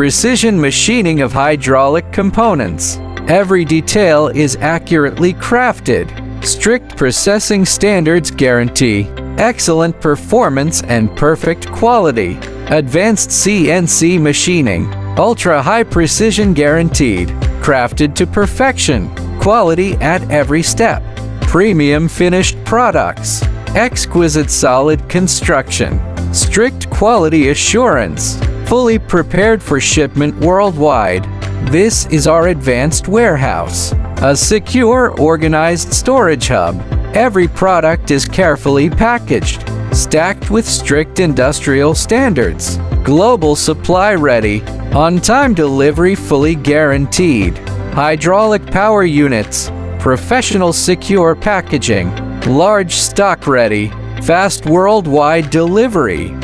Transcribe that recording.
Precision machining of hydraulic components. Every detail is accurately crafted. Strict processing standards guarantee excellent performance and perfect quality. Advanced CNC machining. Ultra-high precision guaranteed. Crafted to perfection. Quality at every step. Premium finished products. Exquisite solid construction. Strict quality assurance. Fully prepared for shipment worldwide. This is our advanced warehouse. A secure, organized storage hub. Every product is carefully packaged, stacked with strict industrial standards. Global supply ready. On-time delivery fully guaranteed. Hydraulic power units. Professional secure packaging. Large stock ready. Fast worldwide delivery.